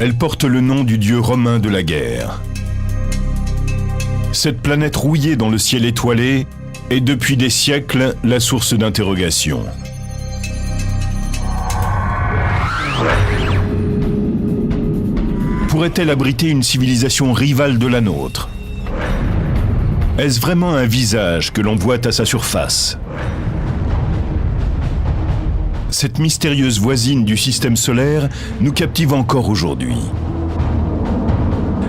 Elle porte le nom du dieu romain de la guerre. Cette planète rouillée dans le ciel étoilé est depuis des siècles la source d'interrogation. Pourrait-elle abriter une civilisation rivale de la nôtre? Est-ce vraiment un visage que l'on voit à sa surface? Cette mystérieuse voisine du système solaire nous captive encore aujourd'hui.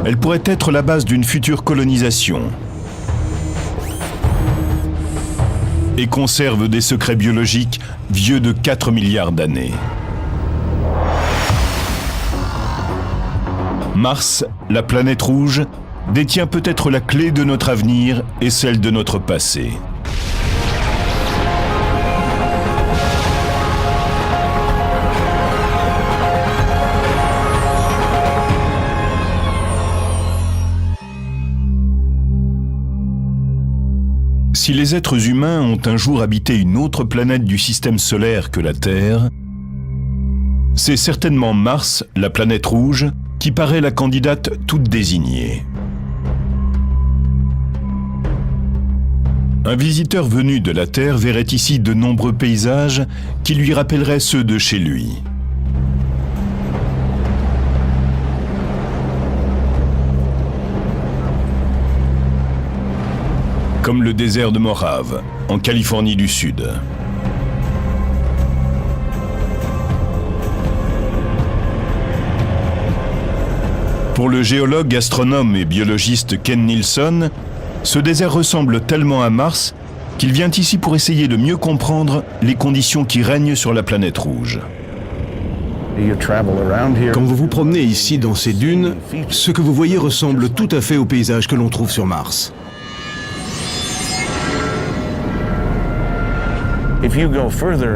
Elle pourrait être la base d'une future colonisation et conserve des secrets biologiques vieux de 4 milliards d'années. Mars, la planète rouge, détient peut-être la clé de notre avenir et celle de notre passé. Si les êtres humains ont un jour habité une autre planète du système solaire que la Terre, c'est certainement Mars, la planète rouge, qui paraît la candidate toute désignée. Un visiteur venu de la Terre verrait ici de nombreux paysages qui lui rappelleraient ceux de chez lui. Comme le désert de Mojave, en Californie du Sud. Pour le géologue, astronome et biologiste Ken Nielsen, ce désert ressemble tellement à Mars qu'il vient ici pour essayer de mieux comprendre les conditions qui règnent sur la planète rouge. Quand vous vous promenez ici dans ces dunes, ce que vous voyez ressemble tout à fait au paysage que l'on trouve sur Mars.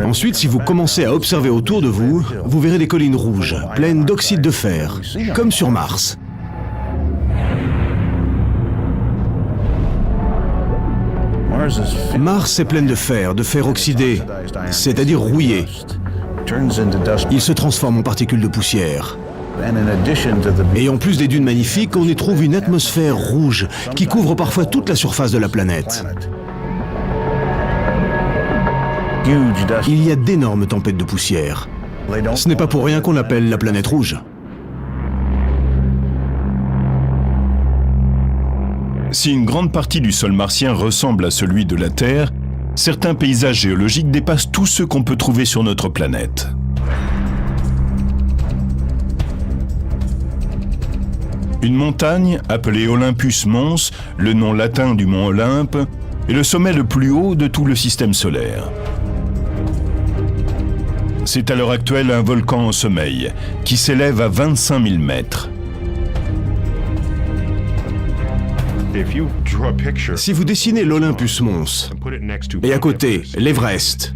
Ensuite, si vous commencez à observer autour de vous, vous verrez des collines rouges, pleines d'oxyde de fer, comme sur Mars. Mars est pleine de fer oxydé, c'est-à-dire rouillé. Il se transforme en particules de poussière. Et en plus des dunes magnifiques, on y trouve une atmosphère rouge qui couvre parfois toute la surface de la planète. Il y a d'énormes tempêtes de poussière. Ce n'est pas pour rien qu'on l'appelle la planète rouge. Si une grande partie du sol martien ressemble à celui de la Terre, certains paysages géologiques dépassent tous ceux qu'on peut trouver sur notre planète. Une montagne, appelée Olympus Mons, le nom latin du mont Olympe, est le sommet le plus haut de tout le système solaire. C'est à l'heure actuelle un volcan en sommeil, qui s'élève à 25 000 mètres. Si vous dessinez l'Olympus Mons, et à côté l'Everest,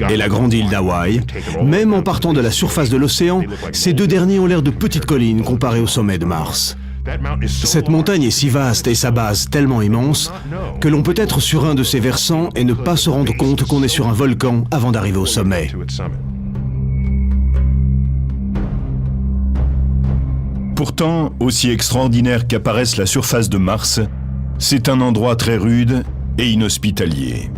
et la grande île d'Hawaï, même en partant de la surface de l'océan, ces deux derniers ont l'air de petites collines comparées au sommet de Mars. Cette montagne est si vaste et sa base tellement immense que l'on peut être sur un de ses versants et ne pas se rendre compte qu'on est sur un volcan avant d'arriver au sommet. Pourtant, aussi extraordinaire qu'apparaisse la surface de Mars, c'est un endroit très rude et inhospitalier.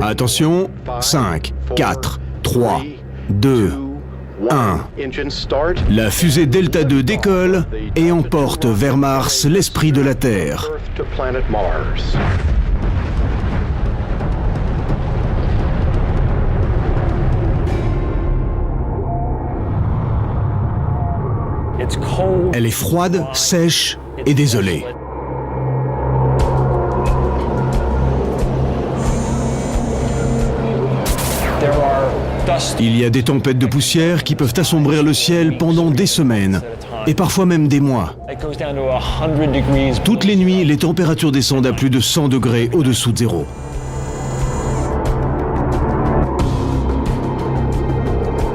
Attention, 5, 4, 3, 2, 1. La fusée Delta II décolle et emporte vers Mars l'esprit de la Terre. Elle est froide, sèche et désolée. Il y a des tempêtes de poussière qui peuvent assombrir le ciel pendant des semaines, et parfois même des mois. Toutes les nuits, les températures descendent à plus de 100 degrés au-dessous de zéro.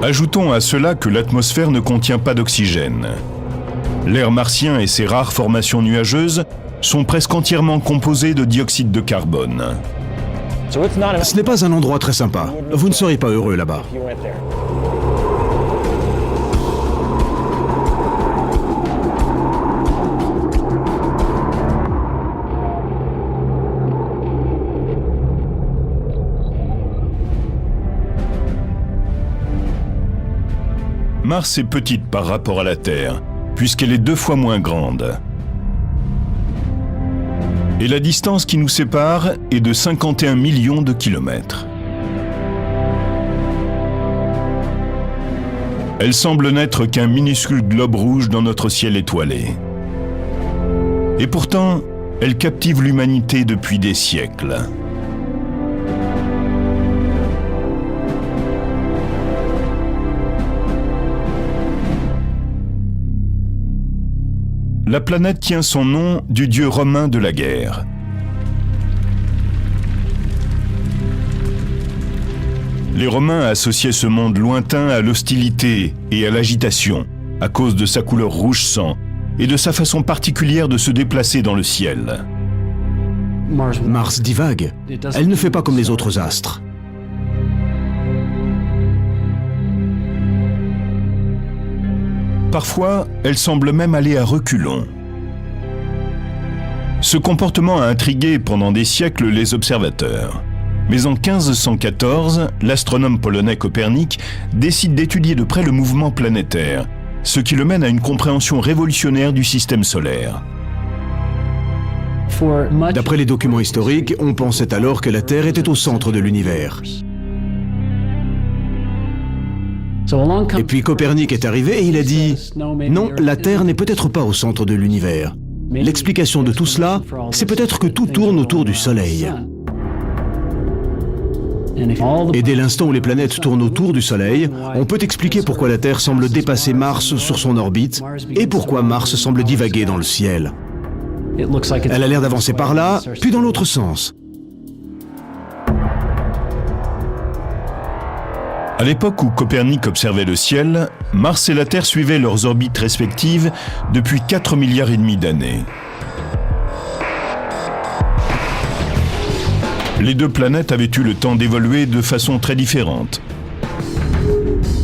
Ajoutons à cela que l'atmosphère ne contient pas d'oxygène. L'air martien et ses rares formations nuageuses sont presque entièrement composés de dioxyde de carbone. Ce n'est pas un endroit très sympa. Vous ne serez pas heureux là-bas. Mars est petite par rapport à la Terre, puisqu'elle est 2 fois moins grande. Et la distance qui nous sépare est de 51 millions de kilomètres. Elle semble n'être qu'un minuscule globe rouge dans notre ciel étoilé. Et pourtant, elle captive l'humanité depuis des siècles. La planète tient son nom du dieu romain de la guerre. Les Romains associaient ce monde lointain à l'hostilité et à l'agitation, à cause de sa couleur rouge sang et de sa façon particulière de se déplacer dans le ciel. Mars divague. Elle ne fait pas comme les autres astres. Parfois, elle semble même aller à reculons. Ce comportement a intrigué pendant des siècles les observateurs. Mais en 1514, l'astronome polonais Copernic décide d'étudier de près le mouvement planétaire, ce qui le mène à une compréhension révolutionnaire du système solaire. D'après les documents historiques, on pensait alors que la Terre était au centre de l'univers. Et puis Copernic est arrivé et il a dit « Non, la Terre n'est peut-être pas au centre de l'univers. L'explication de tout cela, c'est peut-être que tout tourne autour du Soleil. » Et dès l'instant où les planètes tournent autour du Soleil, on peut expliquer pourquoi la Terre semble dépasser Mars sur son orbite et pourquoi Mars semble divaguer dans le ciel. Elle a l'air d'avancer par là, puis dans l'autre sens. À l'époque où Copernic observait le ciel, Mars et la Terre suivaient leurs orbites respectives depuis 4,5 milliards d'années. Les deux planètes avaient eu le temps d'évoluer de façon très différente.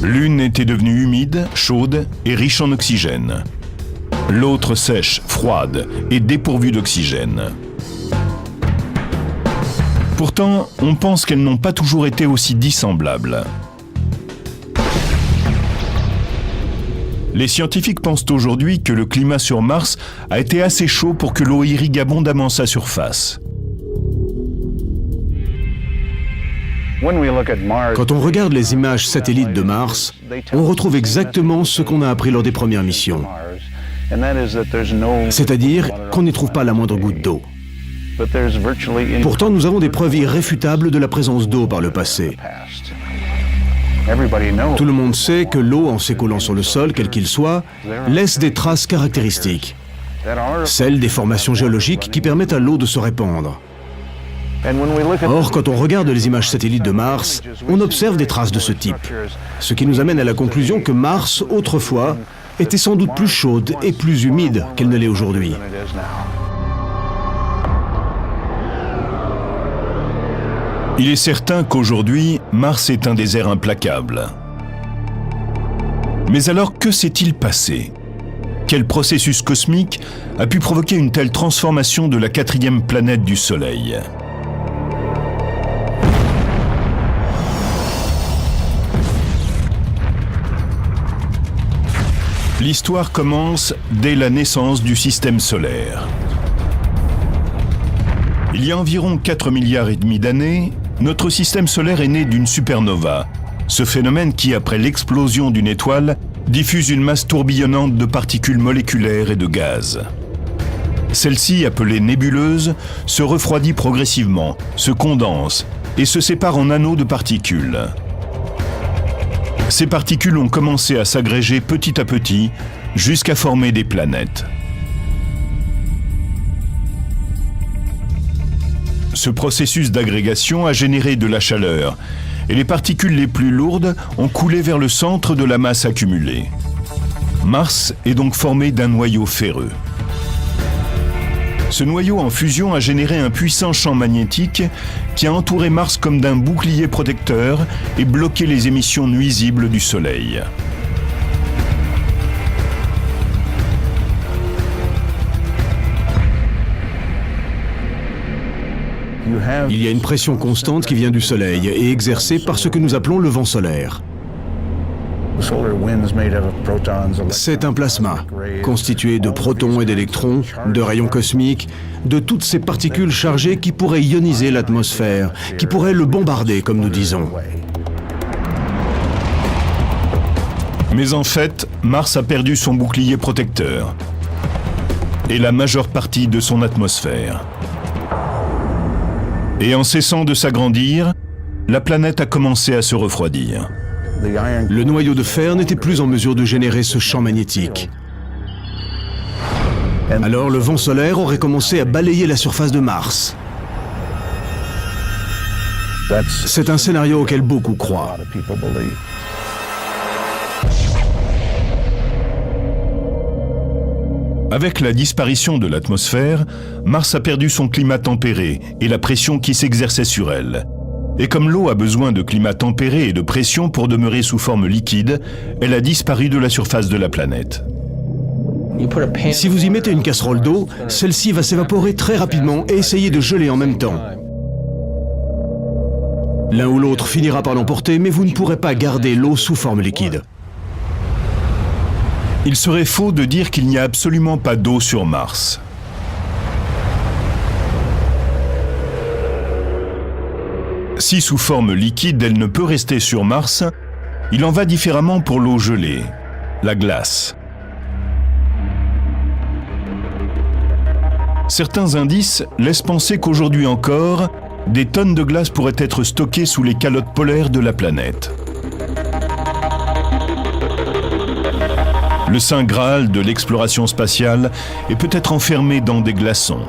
L'une était devenue humide, chaude et riche en oxygène. L'autre sèche, froide et dépourvue d'oxygène. Pourtant, on pense qu'elles n'ont pas toujours été aussi dissemblables. Les scientifiques pensent aujourd'hui que le climat sur Mars a été assez chaud pour que l'eau irrigue abondamment sa surface. Quand on regarde les images satellites de Mars, on retrouve exactement ce qu'on a appris lors des premières missions. C'est-à-dire qu'on n'y trouve pas la moindre goutte d'eau. Pourtant, nous avons des preuves irréfutables de la présence d'eau par le passé. Tout le monde sait que l'eau, en s'écoulant sur le sol, quel qu'il soit, laisse des traces caractéristiques, celles des formations géologiques qui permettent à l'eau de se répandre. Or, quand on regarde les images satellites de Mars, on observe des traces de ce type, ce qui nous amène à la conclusion que Mars, autrefois, était sans doute plus chaude et plus humide qu'elle ne l'est aujourd'hui. Il est certain qu'aujourd'hui, Mars est un désert implacable. Mais alors, que s'est-il passé? Quel processus cosmique a pu provoquer une telle transformation de la 4e planète du Soleil? L'histoire commence dès la naissance du système solaire. Il y a environ 4,5 milliards d'années, notre système solaire est né d'une supernova, ce phénomène qui, après l'explosion d'une étoile, diffuse une masse tourbillonnante de particules moléculaires et de gaz. Celle-ci, appelée nébuleuse, se refroidit progressivement, se condense et se sépare en anneaux de particules. Ces particules ont commencé à s'agréger petit à petit jusqu'à former des planètes. Ce processus d'agrégation a généré de la chaleur et les particules les plus lourdes ont coulé vers le centre de la masse accumulée. Mars est donc formé d'un noyau ferreux. Ce noyau en fusion a généré un puissant champ magnétique qui a entouré Mars comme d'un bouclier protecteur et bloqué les émissions nuisibles du Soleil. Il y a une pression constante qui vient du Soleil et exercée par ce que nous appelons le vent solaire. C'est un plasma, constitué de protons et d'électrons, de rayons cosmiques, de toutes ces particules chargées qui pourraient ioniser l'atmosphère, qui pourraient le bombarder, comme nous disons. Mais en fait, Mars a perdu son bouclier protecteur et la majeure partie de son atmosphère. Et en cessant de s'agrandir, la planète a commencé à se refroidir. Le noyau de fer n'était plus en mesure de générer ce champ magnétique. Alors le vent solaire aurait commencé à balayer la surface de Mars. C'est un scénario auquel beaucoup croient. Avec la disparition de l'atmosphère, Mars a perdu son climat tempéré et la pression qui s'exerçait sur elle. Et comme l'eau a besoin de climat tempéré et de pression pour demeurer sous forme liquide, elle a disparu de la surface de la planète. Si vous y mettez une casserole d'eau, celle-ci va s'évaporer très rapidement et essayer de geler en même temps. L'un ou l'autre finira par l'emporter, mais vous ne pourrez pas garder l'eau sous forme liquide. Il serait faux de dire qu'il n'y a absolument pas d'eau sur Mars. Si sous forme liquide elle ne peut rester sur Mars, il en va différemment pour l'eau gelée, la glace. Certains indices laissent penser qu'aujourd'hui encore, des tonnes de glace pourraient être stockées sous les calottes polaires de la planète. Le saint Graal de l'exploration spatiale est peut-être enfermé dans des glaçons.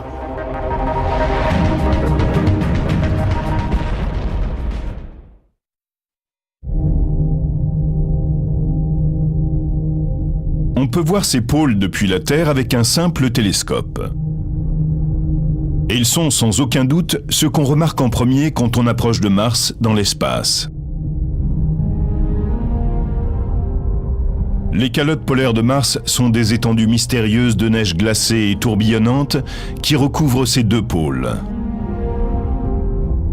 On peut voir ces pôles depuis la Terre avec un simple télescope. Et ils sont sans aucun doute ce qu'on remarque en premier quand on approche de Mars dans l'espace. Les calottes polaires de Mars sont des étendues mystérieuses de neige glacée et tourbillonnante qui recouvrent ces deux pôles.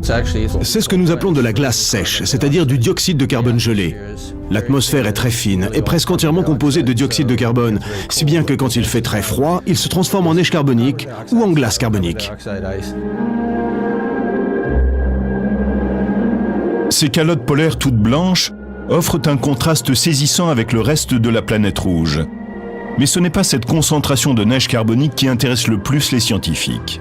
C'est ce que nous appelons de la glace sèche, c'est-à-dire du dioxyde de carbone gelé. L'atmosphère est très fine et presque entièrement composée de dioxyde de carbone, si bien que quand il fait très froid, il se transforme en neige carbonique ou en glace carbonique. Ces calottes polaires toutes blanches offrent un contraste saisissant avec le reste de la planète rouge. Mais ce n'est pas cette concentration de neige carbonique qui intéresse le plus les scientifiques.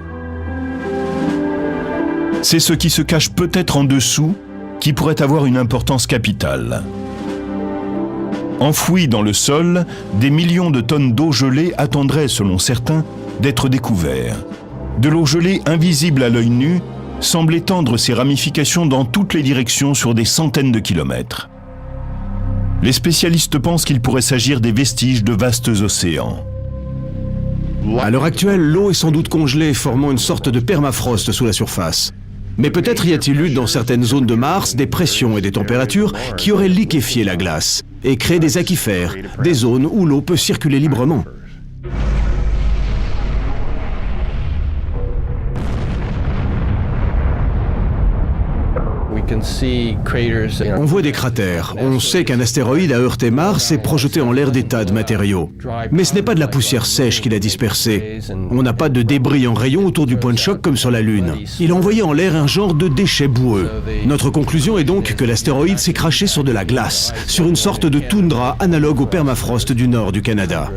C'est ce qui se cache peut-être en dessous qui pourrait avoir une importance capitale. Enfouis dans le sol, des millions de tonnes d'eau gelée attendraient, selon certains, d'être découverts. De l'eau gelée invisible à l'œil nu semble étendre ses ramifications dans toutes les directions sur des centaines de kilomètres. Les spécialistes pensent qu'il pourrait s'agir des vestiges de vastes océans. À l'heure actuelle, l'eau est sans doute congelée, formant une sorte de permafrost sous la surface. Mais peut-être y a-t-il eu dans certaines zones de Mars des pressions et des températures qui auraient liquéfié la glace et créé des aquifères, des zones où l'eau peut circuler librement. On voit des cratères. On sait qu'un astéroïde a heurté Mars et projeté en l'air des tas de matériaux. Mais ce n'est pas de la poussière sèche qu'il a dispersée. On n'a pas de débris en rayon autour du point de choc comme sur la Lune. Il a envoyé en l'air un genre de déchet boueux. Notre conclusion est donc que l'astéroïde s'est craché sur de la glace, sur une sorte de toundra analogue au permafrost du nord du Canada.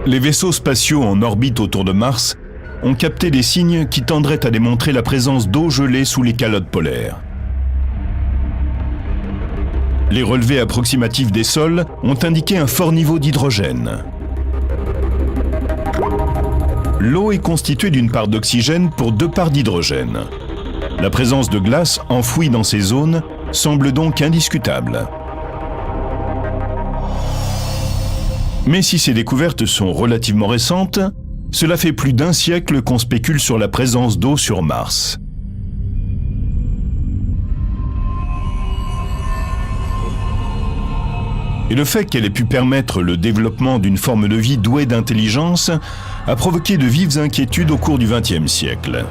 Les vaisseaux spatiaux en orbite autour de Mars ont capté des signes qui tendraient à démontrer la présence d'eau gelée sous les calottes polaires. Les relevés approximatifs des sols ont indiqué un fort niveau d'hydrogène. L'eau est constituée d'une part d'oxygène pour 2 parts d'hydrogène. La présence de glace enfouie dans ces zones semble donc indiscutable. Mais si ces découvertes sont relativement récentes, cela fait plus d'1 siècle qu'on spécule sur la présence d'eau sur Mars. Et le fait qu'elle ait pu permettre le développement d'une forme de vie douée d'intelligence a provoqué de vives inquiétudes au cours du XXe siècle.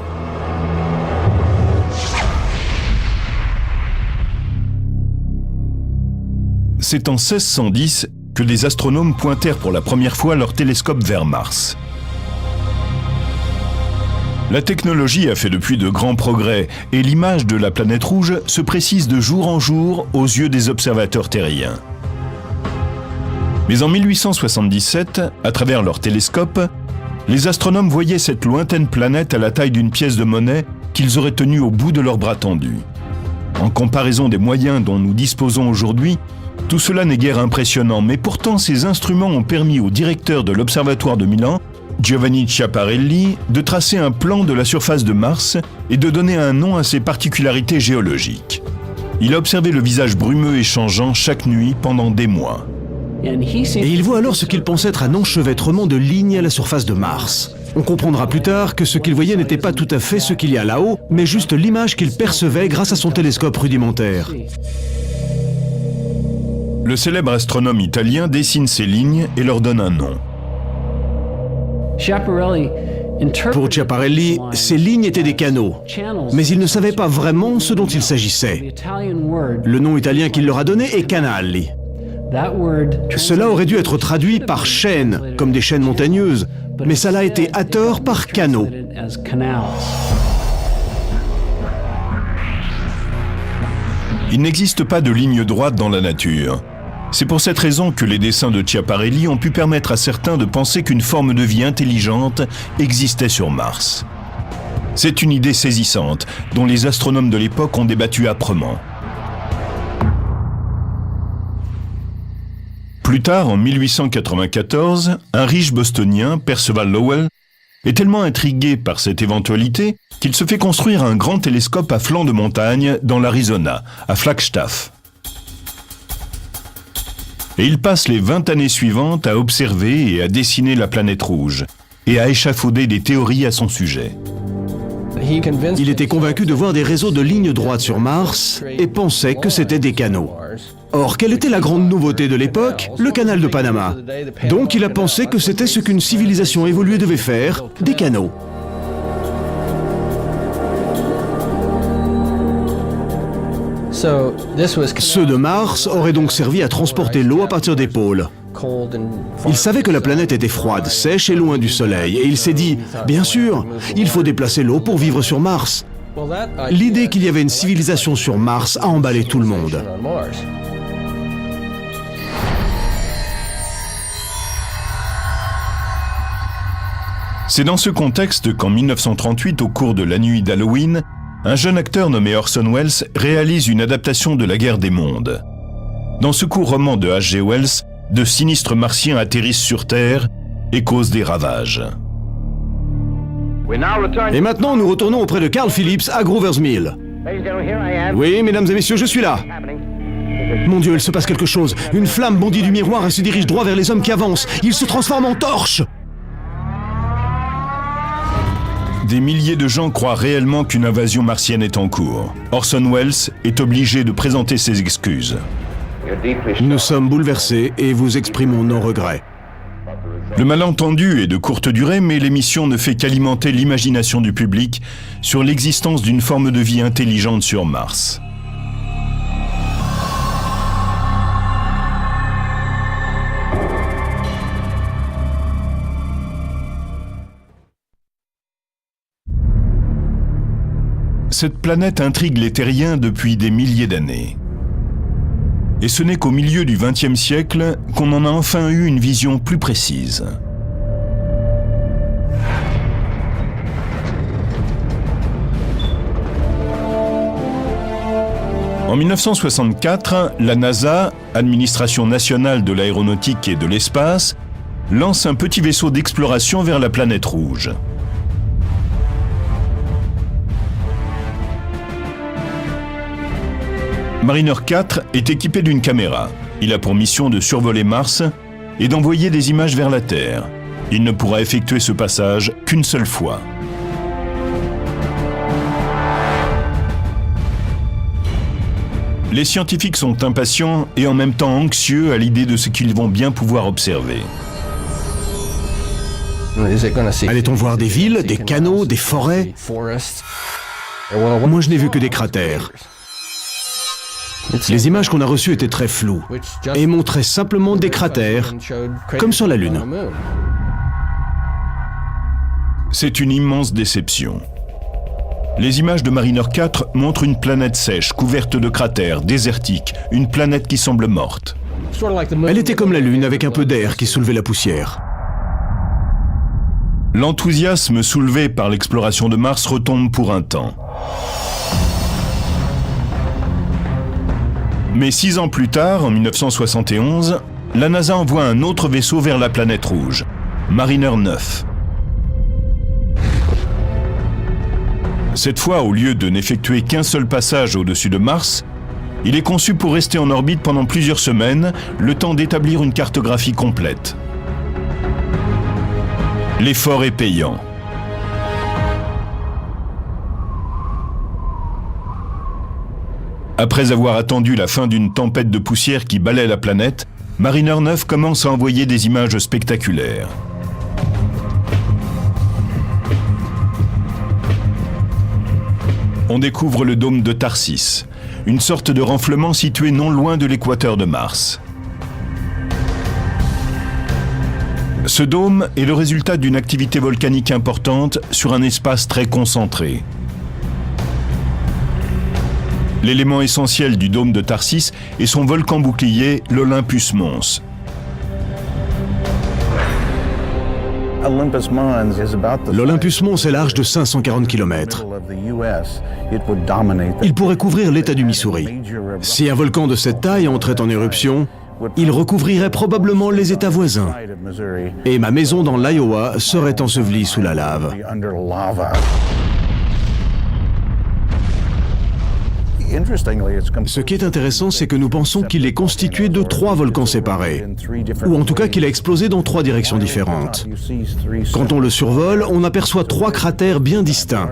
C'est en 1610 que les astronomes pointèrent pour la première fois leur télescope vers Mars. La technologie a fait depuis de grands progrès et l'image de la planète rouge se précise de jour en jour aux yeux des observateurs terriens. Mais en 1877, à travers leur télescope, les astronomes voyaient cette lointaine planète à la taille d'une pièce de monnaie qu'ils auraient tenue au bout de leurs bras tendus. En comparaison des moyens dont nous disposons aujourd'hui, tout cela n'est guère impressionnant, mais pourtant ces instruments ont permis au directeur de l'Observatoire de Milan, Giovanni Schiaparelli, de tracer un plan de la surface de Mars et de donner un nom à ses particularités géologiques. Il a observé le visage brumeux et changeant chaque nuit pendant des mois. Et il voit alors ce qu'il pense être un enchevêtrement de lignes à la surface de Mars. On comprendra plus tard que ce qu'il voyait n'était pas tout à fait ce qu'il y a là-haut, mais juste l'image qu'il percevait grâce à son télescope rudimentaire. Le célèbre astronome italien dessine ces lignes et leur donne un nom. Pour Schiaparelli, ces lignes étaient des canaux, mais il ne savait pas vraiment ce dont il s'agissait. Le nom italien qu'il leur a donné est canali. Cela aurait dû être traduit par chaîne, comme des chaînes montagneuses, mais ça l'a été à tort par canaux. Il n'existe pas de ligne droite dans la nature. C'est pour cette raison que les dessins de Schiaparelli ont pu permettre à certains de penser qu'une forme de vie intelligente existait sur Mars. C'est une idée saisissante, dont les astronomes de l'époque ont débattu âprement. Plus tard, en 1894, un riche bostonien, Percival Lowell, est tellement intrigué par cette éventualité qu'il se fait construire un grand télescope à flanc de montagne dans l'Arizona, à Flagstaff. Et il passe les 20 années suivantes à observer et à dessiner la planète rouge, et à échafauder des théories à son sujet. Il était convaincu de voir des réseaux de lignes droites sur Mars et pensait que c'était des canaux. Or, quelle était la grande nouveauté de l'époque? Le canal de Panama. Donc il a pensé que c'était ce qu'une civilisation évoluée devait faire, des canaux. Ceux de Mars auraient donc servi à transporter l'eau à partir des pôles. Il savait que la planète était froide, sèche et loin du Soleil, et il s'est dit, bien sûr, il faut déplacer l'eau pour vivre sur Mars. L'idée qu'il y avait une civilisation sur Mars a emballé tout le monde. C'est dans ce contexte qu'en 1938, au cours de la nuit d'Halloween, un jeune acteur nommé Orson Welles réalise une adaptation de La Guerre des mondes. Dans ce court roman de H.G. Wells, de sinistres martiens atterrissent sur Terre et causent des ravages. Et maintenant, nous retournons auprès de Carl Phillips à Grover's Mill. Oui, mesdames et messieurs, je suis là. Mon Dieu, il se passe quelque chose. Une flamme bondit du miroir et se dirige droit vers les hommes qui avancent. Ils se transforment en torches. Des milliers de gens croient réellement qu'une invasion martienne est en cours. Orson Welles est obligé de présenter ses excuses. Nous sommes bouleversés et vous exprimons nos regrets. Le malentendu est de courte durée, mais l'émission ne fait qu'alimenter l'imagination du public sur l'existence d'une forme de vie intelligente sur Mars. Cette planète intrigue les terriens depuis des milliers d'années. Et ce n'est qu'au milieu du XXe siècle qu'on en a enfin eu une vision plus précise. En 1964, la NASA, Administration nationale de l'aéronautique et de l'espace, lance un petit vaisseau d'exploration vers la planète rouge. Mariner 4 est équipé d'une caméra. Il a pour mission de survoler Mars et d'envoyer des images vers la Terre. Il ne pourra effectuer ce passage qu'une seule fois. Les scientifiques sont impatients et en même temps anxieux à l'idée de ce qu'ils vont bien pouvoir observer. Allait-on voir des villes, des canaux, des forêts? Moi, je n'ai vu que des cratères. Les images qu'on a reçues étaient très floues et montraient simplement des cratères, comme sur la Lune. C'est une immense déception. Les images de Mariner 4 montrent une planète sèche, couverte de cratères, désertique, une planète qui semble morte. Elle était comme la Lune, avec un peu d'air qui soulevait la poussière. L'enthousiasme soulevé par l'exploration de Mars retombe pour un temps. Mais 6 ans plus tard, en 1971, la NASA envoie un autre vaisseau vers la planète rouge, Mariner 9. Cette fois, au lieu de n'effectuer qu'un seul passage au-dessus de Mars, il est conçu pour rester en orbite pendant plusieurs semaines, le temps d'établir une cartographie complète. L'effort est payant. Après avoir attendu la fin d'une tempête de poussière qui balaie la planète, Mariner 9 commence à envoyer des images spectaculaires. On découvre le dôme de Tharsis, une sorte de renflement situé non loin de l'équateur de Mars. Ce dôme est le résultat d'une activité volcanique importante sur un espace très concentré. L'élément essentiel du dôme de Tharsis est son volcan bouclier, l'Olympus Mons. L'Olympus Mons est large de 540 km. Il pourrait couvrir l'État du Missouri. Si un volcan de cette taille entrait en éruption, il recouvrirait probablement les États voisins. Et ma maison dans l'Iowa serait ensevelie sous la lave. Ce qui est intéressant, c'est que nous pensons qu'il est constitué de 3 volcans séparés, ou en tout cas qu'il a explosé dans 3 directions différentes. Quand on le survole, on aperçoit 3 cratères bien distincts.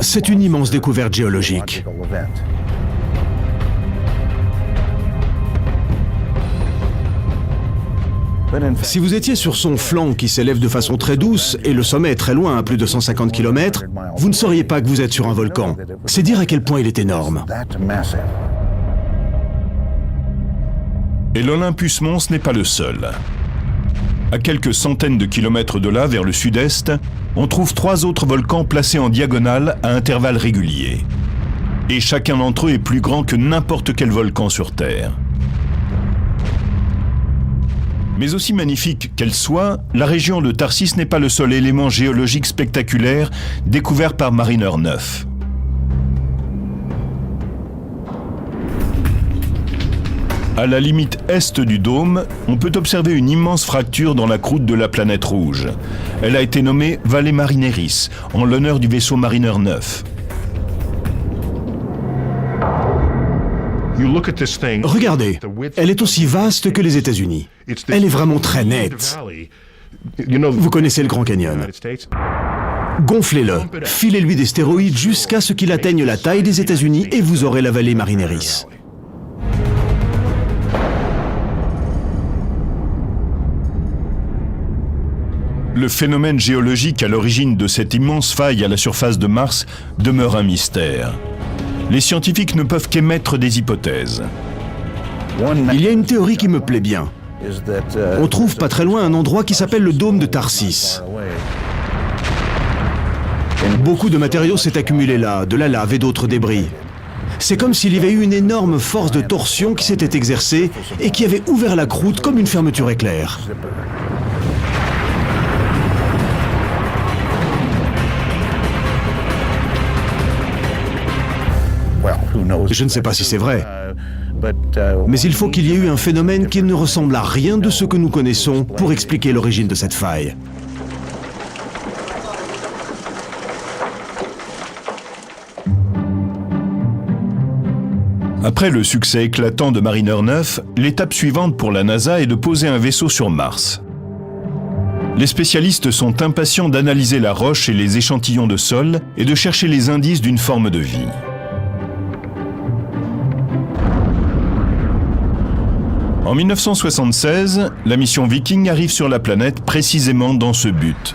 C'est une immense découverte géologique. Si vous étiez sur son flanc qui s'élève de façon très douce et le sommet est très loin, à plus de 150 km, vous ne sauriez pas que vous êtes sur un volcan. C'est dire à quel point il est énorme. Et l'Olympus Mons n'est pas le seul. À quelques centaines de kilomètres de là, vers le sud-est, on trouve 3 autres volcans placés en diagonale à intervalles réguliers. Et chacun d'entre eux est plus grand que n'importe quel volcan sur Terre. Mais aussi magnifique qu'elle soit, la région de Tharsis n'est pas le seul élément géologique spectaculaire découvert par Mariner 9. À la limite est du dôme, on peut observer une immense fracture dans la croûte de la planète rouge. Elle a été nommée Vallée Marineris, en l'honneur du vaisseau Mariner 9. Regardez, elle est aussi vaste que les États-Unis. Elle est vraiment très nette. Vous connaissez le Grand Canyon. Gonflez-le, filez-lui des stéroïdes jusqu'à ce qu'il atteigne la taille des États-Unis et vous aurez la vallée Marineris. Le phénomène géologique à l'origine de cette immense faille à la surface de Mars demeure un mystère. Les scientifiques ne peuvent qu'émettre des hypothèses. Il y a une théorie qui me plaît bien. On trouve pas très loin un endroit qui s'appelle le dôme de Tharsis. Beaucoup de matériaux s'est accumulé là, de la lave et d'autres débris. C'est comme s'il y avait eu une énorme force de torsion qui s'était exercée et qui avait ouvert la croûte comme une fermeture éclair. Je ne sais pas si c'est vrai, mais il faut qu'il y ait eu un phénomène qui ne ressemble à rien de ce que nous connaissons pour expliquer l'origine de cette faille. Après le succès éclatant de Mariner 9, l'étape suivante pour la NASA est de poser un vaisseau sur Mars. Les spécialistes sont impatients d'analyser la roche et les échantillons de sol et de chercher les indices d'une forme de vie. En 1976, la mission Viking arrive sur la planète précisément dans ce but.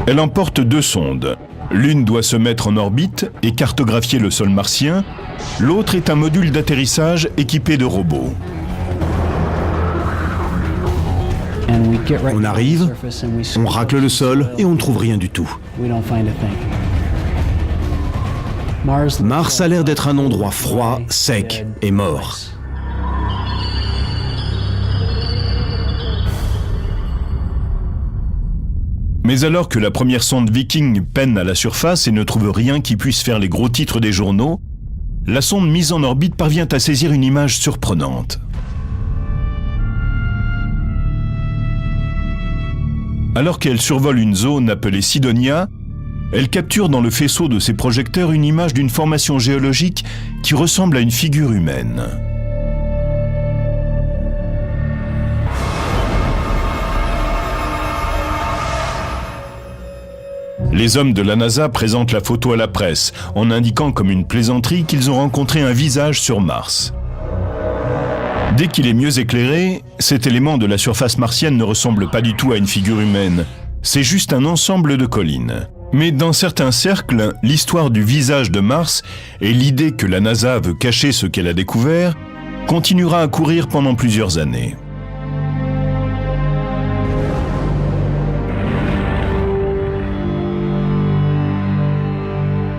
Elle emporte 2 sondes, L'une doit se mettre en orbite et cartographier le sol martien, l'autre est un module d'atterrissage équipé de robots. On arrive, on racle le sol et on ne trouve rien du tout. Mars a l'air d'être un endroit froid, sec et mort. Mais alors que la première sonde Viking peine à la surface et ne trouve rien qui puisse faire les gros titres des journaux, la sonde mise en orbite parvient à saisir une image surprenante. Alors qu'elle survole une zone appelée Sidonia, elle capture dans le faisceau de ses projecteurs une image d'une formation géologique qui ressemble à une figure humaine. Les hommes de la NASA présentent la photo à la presse, en indiquant comme une plaisanterie qu'ils ont rencontré un visage sur Mars. Dès qu'il est mieux éclairé, cet élément de la surface martienne ne ressemble pas du tout à une figure humaine. C'est juste un ensemble de collines. Mais dans certains cercles, l'histoire du visage de Mars et l'idée que la NASA veut cacher ce qu'elle a découvert continuera à courir pendant plusieurs années.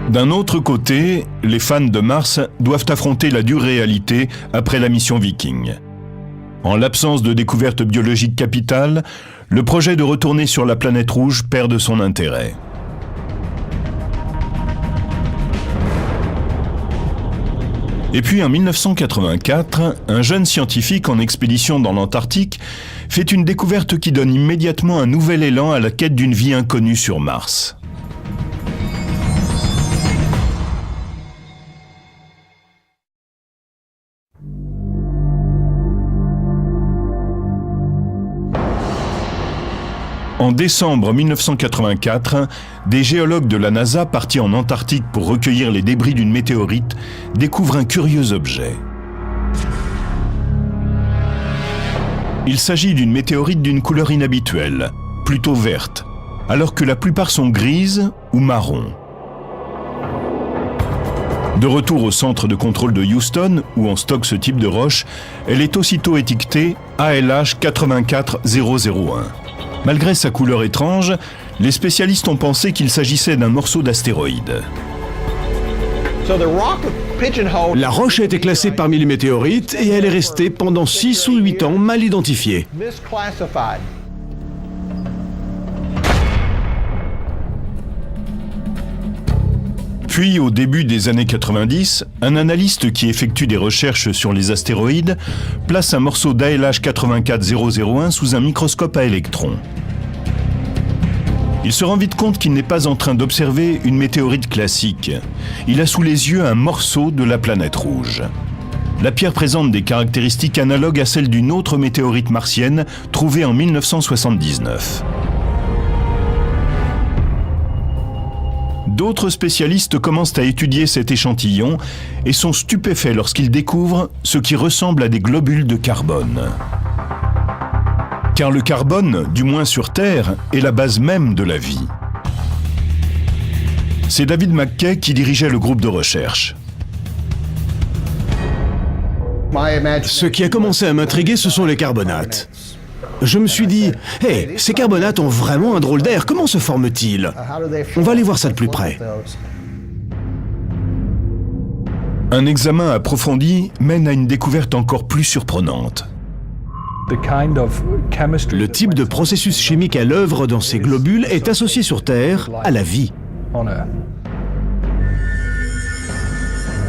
D'un autre côté, les fans de Mars doivent affronter la dure réalité après la mission Viking. En l'absence de découverte biologique capitale, le projet de retourner sur la planète rouge perd de son intérêt. Et puis en 1984, un jeune scientifique en expédition dans l'Antarctique fait une découverte qui donne immédiatement un nouvel élan à la quête d'une vie inconnue sur Mars. En décembre 1984, des géologues de la NASA partis en Antarctique pour recueillir les débris d'une météorite découvrent un curieux objet. Il s'agit d'une météorite d'une couleur inhabituelle, plutôt verte, alors que la plupart sont grises ou marron. De retour au centre de contrôle de Houston, où on stocke ce type de roche, elle est aussitôt étiquetée ALH 84001. Malgré sa couleur étrange, les spécialistes ont pensé qu'il s'agissait d'un morceau d'astéroïde. La roche a été classée parmi les météorites et elle est restée pendant 6 ou 8 ans mal identifiée. Puis, au début des années 90, un analyste qui effectue des recherches sur les astéroïdes place un morceau d'ALH 84001 sous un microscope à électrons. Il se rend vite compte qu'il n'est pas en train d'observer une météorite classique. Il a sous les yeux un morceau de la planète rouge. La pierre présente des caractéristiques analogues à celles d'une autre météorite martienne trouvée en 1979. D'autres spécialistes commencent à étudier cet échantillon et sont stupéfaits lorsqu'ils découvrent ce qui ressemble à des globules de carbone. Car le carbone, du moins sur Terre, est la base même de la vie. C'est David McKay qui dirigeait le groupe de recherche. Ce qui a commencé à m'intriguer, ce sont les carbonates. Je me suis dit, hey, ces carbonates ont vraiment un drôle d'air, comment se forment-ils? On va aller voir ça de plus près. Un examen approfondi mène à une découverte encore plus surprenante. Le type de processus chimique à l'œuvre dans ces globules est associé sur Terre à la vie.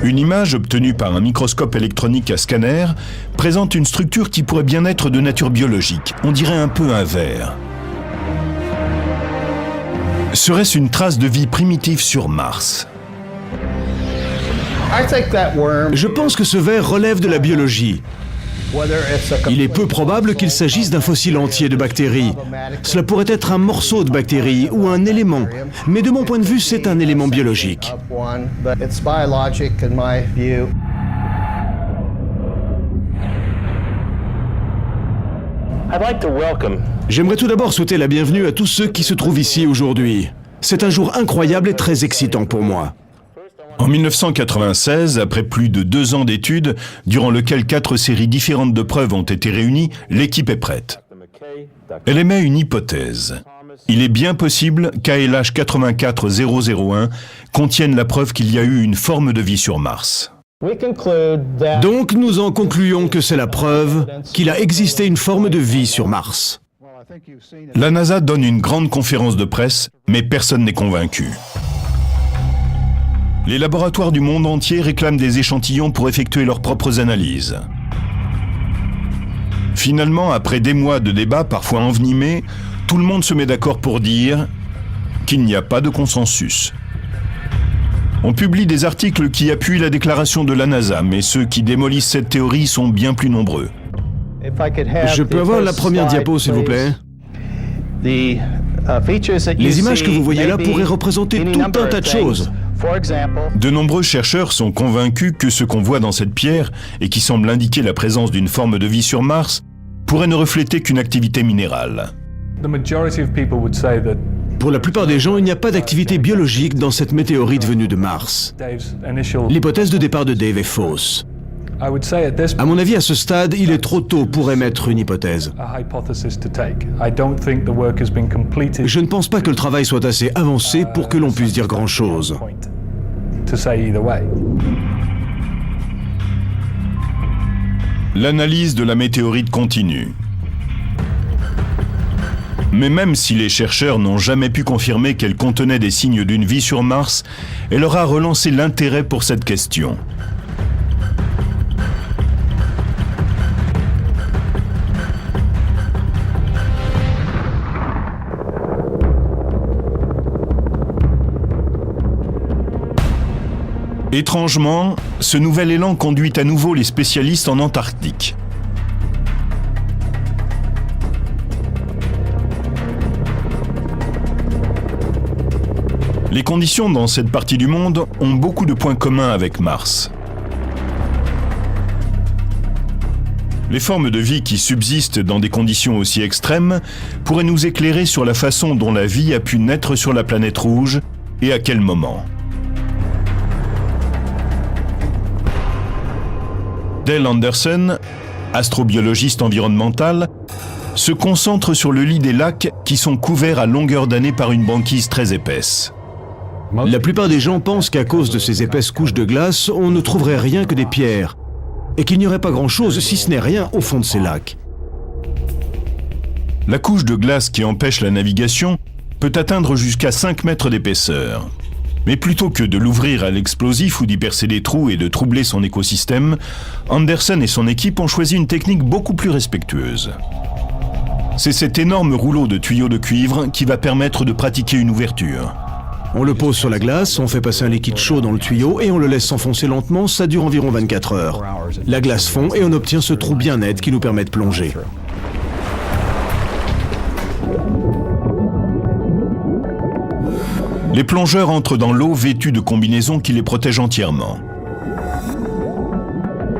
Une image obtenue par un microscope électronique à scanner présente une structure qui pourrait bien être de nature biologique, on dirait un peu un ver. Serait-ce une trace de vie primitive sur Mars? Je pense que ce ver relève de la biologie. Il est peu probable qu'il s'agisse d'un fossile entier de bactéries. Cela pourrait être un morceau de bactérie ou un élément, mais de mon point de vue, c'est un élément biologique. J'aimerais tout d'abord souhaiter la bienvenue à tous ceux qui se trouvent ici aujourd'hui. C'est un jour incroyable et très excitant pour moi. En 1996, après plus de 2 ans d'études, durant lesquelles 4 séries différentes de preuves ont été réunies, l'équipe est prête. Elle émet une hypothèse. Il est bien possible qu'ALH 84001 contienne la preuve qu'il y a eu une forme de vie sur Mars. Donc nous en concluons que c'est la preuve qu'il a existé une forme de vie sur Mars. La NASA donne une grande conférence de presse, mais personne n'est convaincu. Les laboratoires du monde entier réclament des échantillons pour effectuer leurs propres analyses. Finalement, après des mois de débats parfois envenimés, tout le monde se met d'accord pour dire qu'il n'y a pas de consensus. On publie des articles qui appuient la déclaration de la NASA, mais ceux qui démolissent cette théorie sont bien plus nombreux. Je peux avoir la première diapo, s'il vous plaît? Les images que vous voyez là pourraient représenter tout un tas de choses. De nombreux chercheurs sont convaincus que ce qu'on voit dans cette pierre, et qui semble indiquer la présence d'une forme de vie sur Mars, pourrait ne refléter qu'une activité minérale. Pour la plupart des gens, il n'y a pas d'activité biologique dans cette météorite venue de Mars. L'hypothèse de départ de Dave est fausse. À mon avis, à ce stade, il est trop tôt pour émettre une hypothèse. Je ne pense pas que le travail soit assez avancé pour que l'on puisse dire grand-chose. L'analyse de la météorite continue. Mais même si les chercheurs n'ont jamais pu confirmer qu'elle contenait des signes d'une vie sur Mars, elle aura relancé l'intérêt pour cette question. Étrangement, ce nouvel élan conduit à nouveau les spécialistes en Antarctique. Les conditions dans cette partie du monde ont beaucoup de points communs avec Mars. Les formes de vie qui subsistent dans des conditions aussi extrêmes pourraient nous éclairer sur la façon dont la vie a pu naître sur la planète rouge et à quel moment. Dale Anderson, astrobiologiste environnemental, se concentre sur le lit des lacs qui sont couverts à longueur d'année par une banquise très épaisse. La plupart des gens pensent qu'à cause de ces épaisses couches de glace, on ne trouverait rien que des pierres, et qu'il n'y aurait pas grand-chose, si ce n'est rien, au fond de ces lacs. La couche de glace qui empêche la navigation peut atteindre jusqu'à 5 mètres d'épaisseur. Mais plutôt que de l'ouvrir à l'explosif ou d'y percer des trous et de troubler son écosystème, Anderson et son équipe ont choisi une technique beaucoup plus respectueuse. C'est cet énorme rouleau de tuyaux de cuivre qui va permettre de pratiquer une ouverture. On le pose sur la glace, on fait passer un liquide chaud dans le tuyau et on le laisse s'enfoncer lentement, ça dure environ 24 heures. La glace fond et on obtient ce trou bien net qui nous permet de plonger. Les plongeurs entrent dans l'eau vêtus de combinaisons qui les protègent entièrement.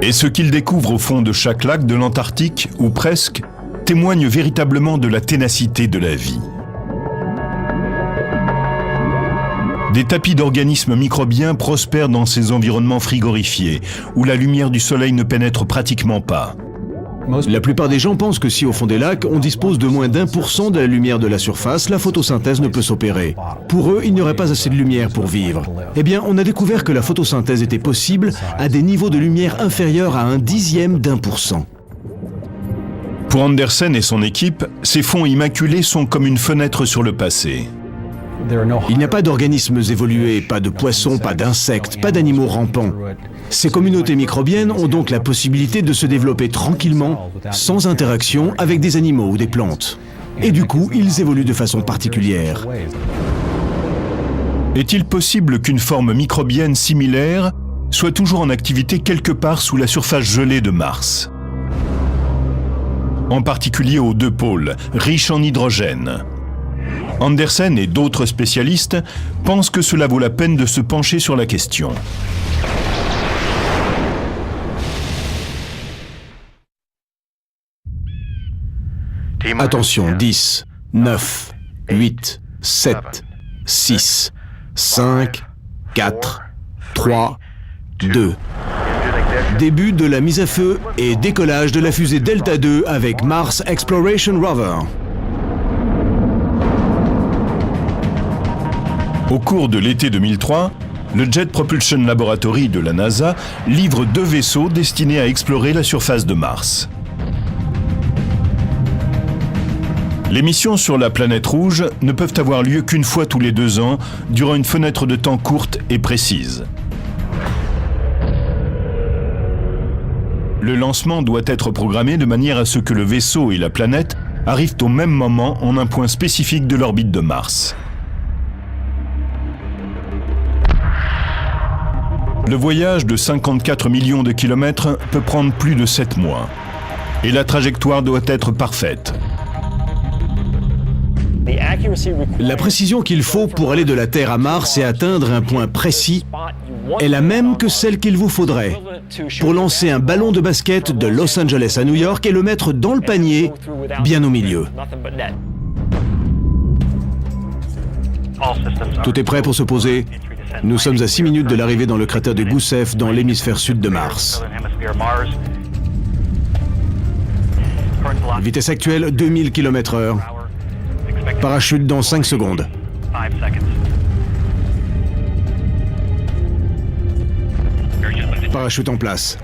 Et ce qu'ils découvrent au fond de chaque lac de l'Antarctique, ou presque, témoigne véritablement de la ténacité de la vie. Des tapis d'organismes microbiens prospèrent dans ces environnements frigorifiés, où la lumière du soleil ne pénètre pratiquement pas. La plupart des gens pensent que si au fond des lacs, on dispose de moins d'1% de la lumière de la surface, la photosynthèse ne peut s'opérer. Pour eux, il n'y aurait pas assez de lumière pour vivre. Eh bien, on a découvert que la photosynthèse était possible à des niveaux de lumière inférieurs à 0,1%. Pour Anderson et son équipe, ces fonds immaculés sont comme une fenêtre sur le passé. Il n'y a pas d'organismes évolués, pas de poissons, pas d'insectes, pas d'animaux rampants. Ces communautés microbiennes ont donc la possibilité de se développer tranquillement, sans interaction avec des animaux ou des plantes. Et du coup, ils évoluent de façon particulière. Est-il possible qu'une forme microbienne similaire soit toujours en activité quelque part sous la surface gelée de Mars? En particulier aux 2 pôles, riches en hydrogène. Anderson et d'autres spécialistes pensent que cela vaut la peine de se pencher sur la question. Attention, 10, 9, 8, 7, 6, 5, 4, 3, 2. Début de la mise à feu et décollage de la fusée Delta II avec Mars Exploration Rover. Au cours de l'été 2003, le Jet Propulsion Laboratory de la NASA livre 2 vaisseaux destinés à explorer la surface de Mars. Les missions sur la planète rouge ne peuvent avoir lieu qu'une fois tous les 2 ans, durant une fenêtre de temps courte et précise. Le lancement doit être programmé de manière à ce que le vaisseau et la planète arrivent au même moment en un point spécifique de l'orbite de Mars. Le voyage de 54 millions de kilomètres peut prendre plus de 7 mois. Et la trajectoire doit être parfaite. La précision qu'il faut pour aller de la Terre à Mars et atteindre un point précis est la même que celle qu'il vous faudrait pour lancer un ballon de basket de Los Angeles à New York et le mettre dans le panier, bien au milieu. Tout est prêt pour se poser. Nous sommes à 6 minutes de l'arrivée dans le cratère de Gusev, dans l'hémisphère sud de Mars. Vitesse actuelle, 2000 km/h. Parachute dans 5 secondes. Parachute en place.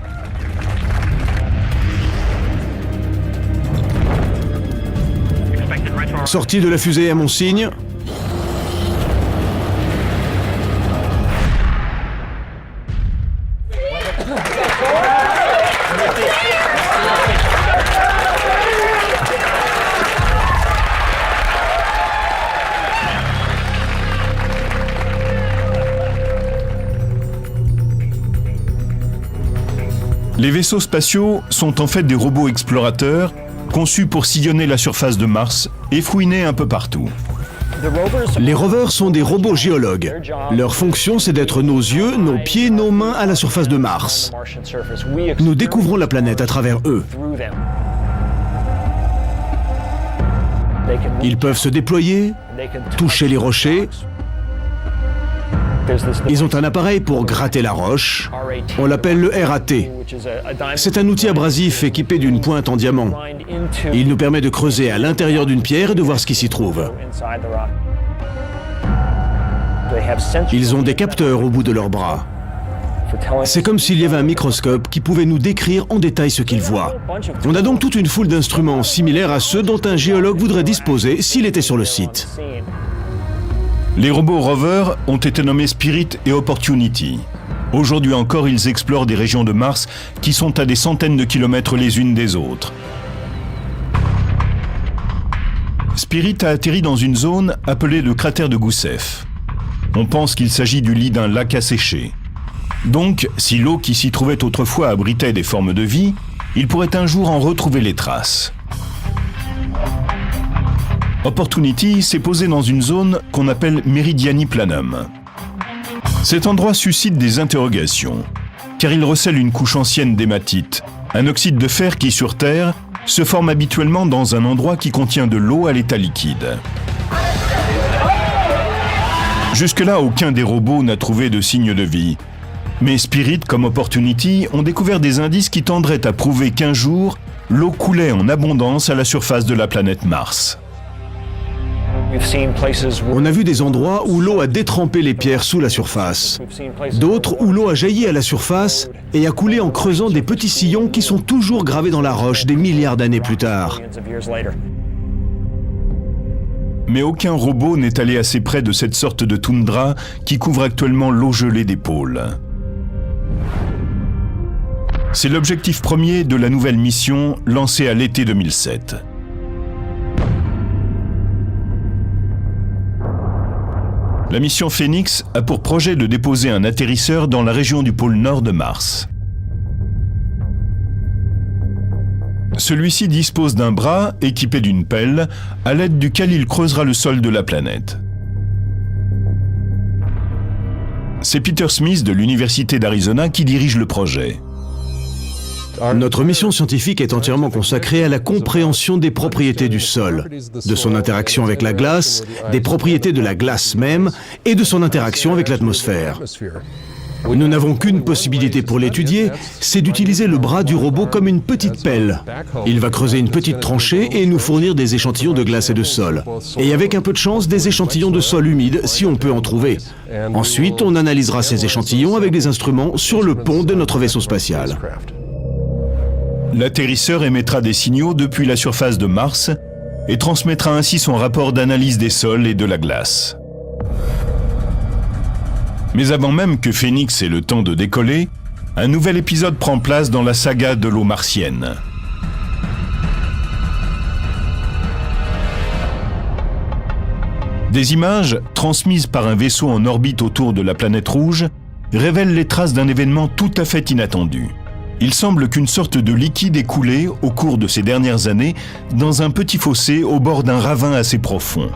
Sortie de la fusée à mon signe. Les vaisseaux spatiaux sont en fait des robots explorateurs conçus pour sillonner la surface de Mars et fouiner un peu partout. Les rovers sont des robots géologues. Leur fonction, c'est d'être nos yeux, nos pieds, nos mains à la surface de Mars. Nous découvrons la planète à travers eux. Ils peuvent se déployer, toucher les rochers. Ils ont un appareil pour gratter la roche. On l'appelle le RAT. C'est un outil abrasif équipé d'une pointe en diamant. Il nous permet de creuser à l'intérieur d'une pierre et de voir ce qui s'y trouve. Ils ont des capteurs au bout de leurs bras. C'est comme s'il y avait un microscope qui pouvait nous décrire en détail ce qu'ils voient. On a donc toute une foule d'instruments similaires à ceux dont un géologue voudrait disposer s'il était sur le site. Les robots rovers ont été nommés Spirit et Opportunity. Aujourd'hui encore, ils explorent des régions de Mars qui sont à des centaines de kilomètres les unes des autres. Spirit a atterri dans une zone appelée le cratère de Gusev. On pense qu'il s'agit du lit d'un lac asséché. Donc, si l'eau qui s'y trouvait autrefois abritait des formes de vie, il pourrait un jour en retrouver les traces. Opportunity s'est posé dans une zone qu'on appelle Meridiani Planum. Cet endroit suscite des interrogations, car il recèle une couche ancienne d'hématite, un oxyde de fer qui, sur Terre, se forme habituellement dans un endroit qui contient de l'eau à l'état liquide. Jusque-là, aucun des robots n'a trouvé de signe de vie. Mais Spirit comme Opportunity ont découvert des indices qui tendraient à prouver qu'un jour, l'eau coulait en abondance à la surface de la planète Mars. On a vu des endroits où l'eau a détrempé les pierres sous la surface. D'autres où l'eau a jailli à la surface et a coulé en creusant des petits sillons qui sont toujours gravés dans la roche des milliards d'années plus tard. Mais aucun robot n'est allé assez près de cette sorte de toundra qui couvre actuellement l'eau gelée des pôles. C'est l'objectif premier de la nouvelle mission lancée à l'été 2007. La mission Phoenix a pour projet de déposer un atterrisseur dans la région du pôle nord de Mars. Celui-ci dispose d'un bras équipé d'une pelle, à l'aide duquel il creusera le sol de la planète. C'est Peter Smith de l'Université d'Arizona qui dirige le projet. Notre mission scientifique est entièrement consacrée à la compréhension des propriétés du sol, de son interaction avec la glace, des propriétés de la glace même et de son interaction avec l'atmosphère. Nous n'avons qu'une possibilité pour l'étudier, c'est d'utiliser le bras du robot comme une petite pelle. Il va creuser une petite tranchée et nous fournir des échantillons de glace et de sol. Et avec un peu de chance, des échantillons de sol humide, si on peut en trouver. Ensuite, on analysera ces échantillons avec des instruments sur le pont de notre vaisseau spatial. L'atterrisseur émettra des signaux depuis la surface de Mars et transmettra ainsi son rapport d'analyse des sols et de la glace. Mais avant même que Phoenix ait le temps de décoller, un nouvel épisode prend place dans la saga de l'eau martienne. Des images, transmises par un vaisseau en orbite autour de la planète rouge, révèlent les traces d'un événement tout à fait inattendu. Il semble qu'une sorte de liquide ait coulé, au cours de ces dernières années, dans un petit fossé au bord d'un ravin assez profond.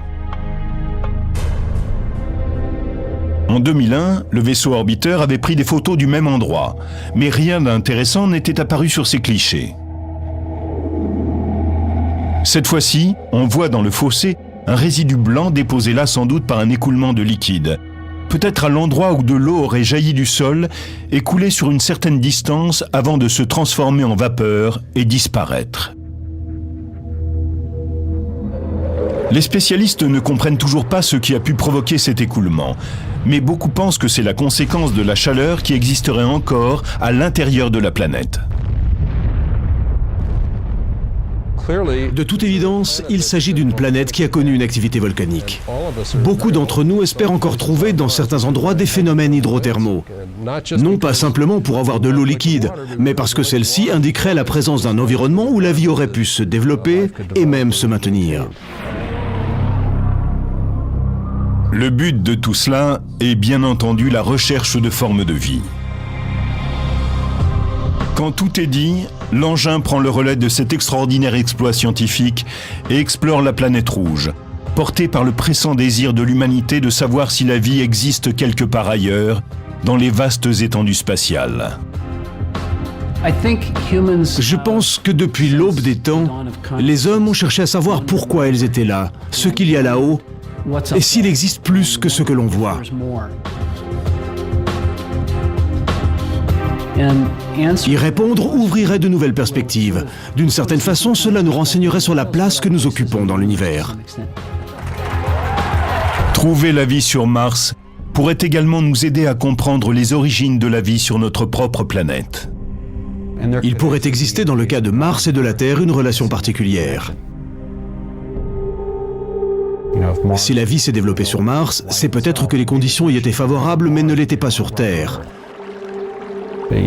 En 2001, le vaisseau orbiteur avait pris des photos du même endroit, mais rien d'intéressant n'était apparu sur ces clichés. Cette fois-ci, on voit dans le fossé un résidu blanc déposé là sans doute par un écoulement de liquide, peut-être à l'endroit où de l'eau aurait jailli du sol et coulé sur une certaine distance avant de se transformer en vapeur et disparaître. Les spécialistes ne comprennent toujours pas ce qui a pu provoquer cet écoulement, mais beaucoup pensent que c'est la conséquence de la chaleur qui existerait encore à l'intérieur de la planète. De toute évidence, il s'agit d'une planète qui a connu une activité volcanique. Beaucoup d'entre nous espèrent encore trouver dans certains endroits des phénomènes hydrothermaux. Non pas simplement pour avoir de l'eau liquide, mais parce que celle-ci indiquerait la présence d'un environnement où la vie aurait pu se développer et même se maintenir. Le but de tout cela est bien entendu la recherche de formes de vie. Quand tout est dit, l'engin prend le relais de cet extraordinaire exploit scientifique et explore la planète rouge, porté par le pressant désir de l'humanité de savoir si la vie existe quelque part ailleurs, dans les vastes étendues spatiales. Je pense que depuis l'aube des temps, les hommes ont cherché à savoir pourquoi ils étaient là, ce qu'il y a là-haut, et s'il existe plus que ce que l'on voit. Y répondre ouvrirait de nouvelles perspectives. D'une certaine façon, cela nous renseignerait sur la place que nous occupons dans l'univers. Trouver la vie sur Mars pourrait également nous aider à comprendre les origines de la vie sur notre propre planète. Il pourrait exister dans le cas de Mars et de la Terre une relation particulière. Si la vie s'est développée sur Mars, c'est peut-être que les conditions y étaient favorables mais ne l'étaient pas sur Terre.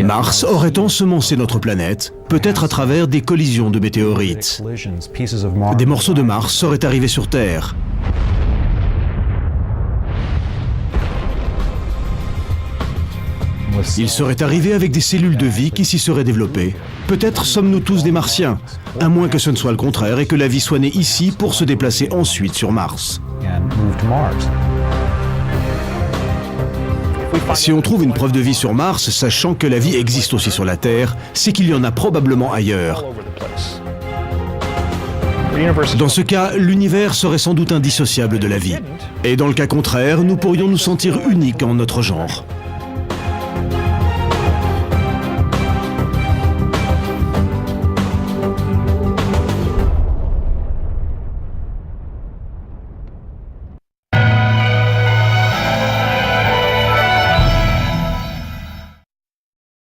Mars aurait ensemencé notre planète, peut-être à travers des collisions de météorites. Des morceaux de Mars seraient arrivés sur Terre. Ils seraient arrivés avec des cellules de vie qui s'y seraient développées. Peut-être sommes-nous tous des Martiens, à moins que ce ne soit le contraire et que la vie soit née ici pour se déplacer ensuite sur Mars. Si on trouve une preuve de vie sur Mars, sachant que la vie existe aussi sur la Terre, c'est qu'il y en a probablement ailleurs. Dans ce cas, l'univers serait sans doute indissociable de la vie. Et dans le cas contraire, nous pourrions nous sentir uniques en notre genre.